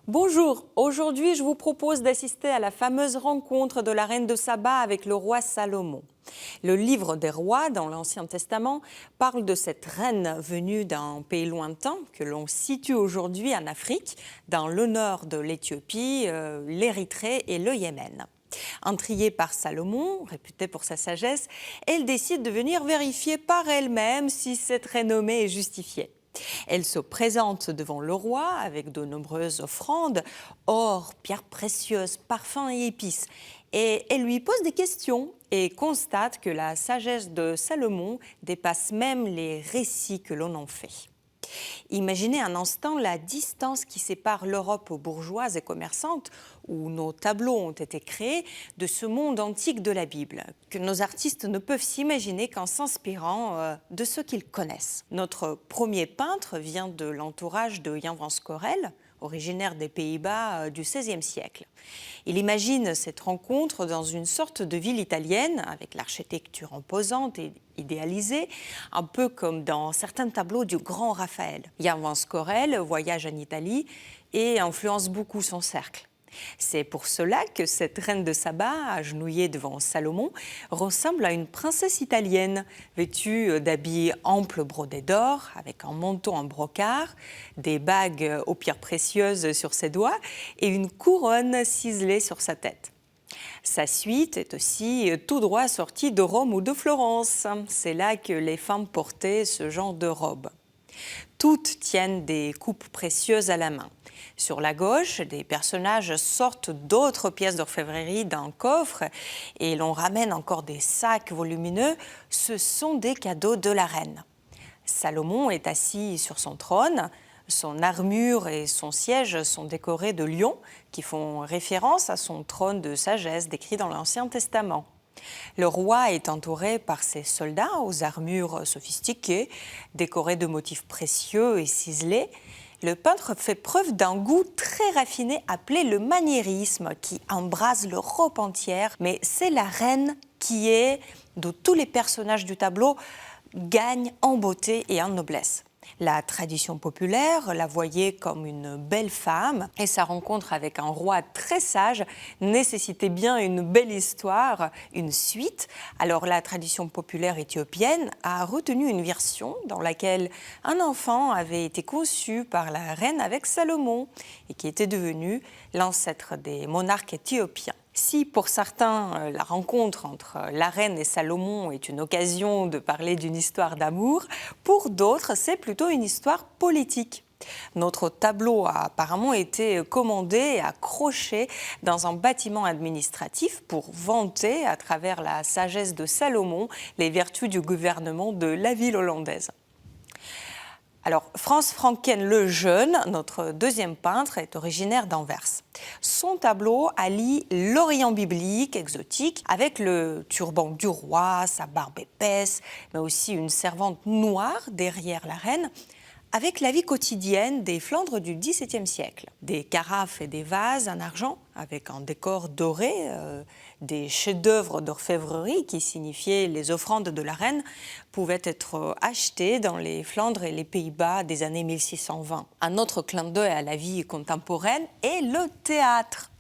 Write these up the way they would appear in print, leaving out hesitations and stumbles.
Bonjour, aujourd'hui je vous propose d'assister à la fameuse rencontre de la reine de Saba avec le roi Salomon. Le livre des rois dans l'Ancien Testament parle de cette reine venue d'un pays lointain que l'on situe aujourd'hui en Afrique, dans le nord de l'Éthiopie, l'Érythrée et le Yémen. Intriguée par Salomon, réputé pour sa sagesse, elle décide de venir vérifier par elle-même si cette renommée est justifiée. Elle se présente devant le roi avec de nombreuses offrandes, or, pierres précieuses, parfums et épices. Et elle lui pose des questions et constate que la sagesse de Salomon dépasse même les récits que l'on en fait. Imaginez un instant la distance qui sépare l'Europe bourgeoise et commerçante, où nos tableaux ont été créés, de ce monde antique de la Bible, que nos artistes ne peuvent s'imaginer qu'en s'inspirant de ce qu'ils connaissent. Notre premier peintre vient de l'entourage de Jan van Scorel, originaire des Pays-Bas du XVIe siècle. Il imagine cette rencontre dans une sorte de ville italienne, avec l'architecture imposante et idéalisée, un peu comme dans certains tableaux du grand Raphaël. Jan van Scorel voyage en Italie et influence beaucoup son cercle. C'est pour cela que cette reine de Saba, agenouillée devant Salomon, ressemble à une princesse italienne, vêtue d'habits amples brodés d'or, avec un manteau en brocart, des bagues aux pierres précieuses sur ses doigts et une couronne ciselée sur sa tête. Sa suite est aussi tout droit sortie de Rome ou de Florence. C'est là que les femmes portaient ce genre de robe. Toutes tiennent des coupes précieuses à la main. Sur la gauche, des personnages sortent d'autres pièces d'orfèvrerie d'un coffre et l'on ramène encore des sacs volumineux. Ce sont des cadeaux de la reine. Salomon est assis sur son trône. Son armure et son siège sont décorés de lions qui font référence à son trône de sagesse décrit dans l'Ancien Testament. Le roi est entouré par ses soldats aux armures sophistiquées, décorées de motifs précieux et ciselés. Le peintre fait preuve d'un goût très raffiné appelé le maniérisme qui embrase l'Europe entière. Mais c'est la reine qui est, de tous les personnages du tableau, gagne en beauté et en noblesse. La tradition populaire la voyait comme une belle femme et sa rencontre avec un roi très sage nécessitait bien une belle histoire, une suite. Alors la tradition populaire éthiopienne a retenu une version dans laquelle un enfant avait été conçu par la reine avec Salomon et qui était devenu l'ancêtre des monarques éthiopiens. Si pour certains, la rencontre entre la reine et Salomon est une occasion de parler d'une histoire d'amour, pour d'autres, c'est plutôt une histoire politique. Notre tableau a apparemment été commandé et accroché dans un bâtiment administratif pour vanter, à travers la sagesse de Salomon, les vertus du gouvernement de la ville hollandaise. Alors, Frans Francken le Jeune, notre deuxième peintre, est originaire d'Anvers. Son tableau allie l'Orient biblique, exotique, avec le turban du roi, sa barbe épaisse, mais aussi une servante noire derrière la reine, avec la vie quotidienne des Flandres du XVIIe siècle. Des carafes et des vases en argent, avec un décor doré, des chefs-d'œuvre d'orfèvrerie qui signifiaient les offrandes de la reine, pouvaient être achetés dans les Flandres et les Pays-Bas des années 1620. Un autre clin d'œil à la vie contemporaine est le théâtre.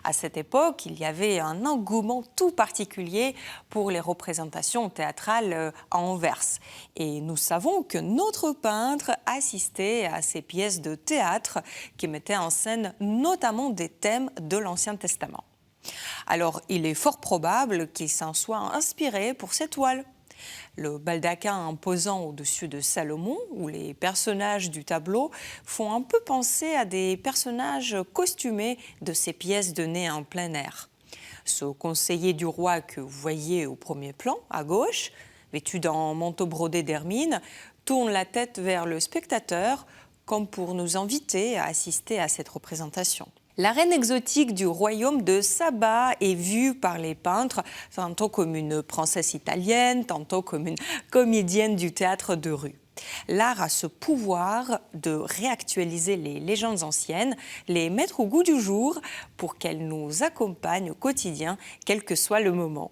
À cette époque, il y avait un engouement tout particulier pour les représentations théâtrales à Anvers. Et nous savons que notre peintre assistait à ces pièces de théâtre qui mettaient en scène notamment des thèmes de l'Ancien Testament. Alors, il est fort probable qu'il s'en soit inspiré pour ces toiles. Le baldaquin imposant au-dessus de Salomon, où les personnages du tableau font un peu penser à des personnages costumés de ces pièces données en plein air. Ce conseiller du roi que vous voyez au premier plan, à gauche, vêtu d'un manteau brodé d'hermine, tourne la tête vers le spectateur, comme pour nous inviter à assister à cette représentation. La reine exotique du royaume de Saba est vue par les peintres tantôt comme une princesse italienne, tantôt comme une comédienne du théâtre de rue. L'art a ce pouvoir de réactualiser les légendes anciennes, les mettre au goût du jour pour qu'elles nous accompagnent au quotidien, quel que soit le moment.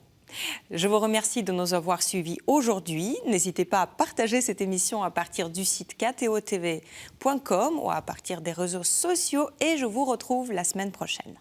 Je vous remercie de nous avoir suivis aujourd'hui. N'hésitez pas à partager cette émission à partir du site ktotv.com ou à partir des réseaux sociaux et je vous retrouve la semaine prochaine.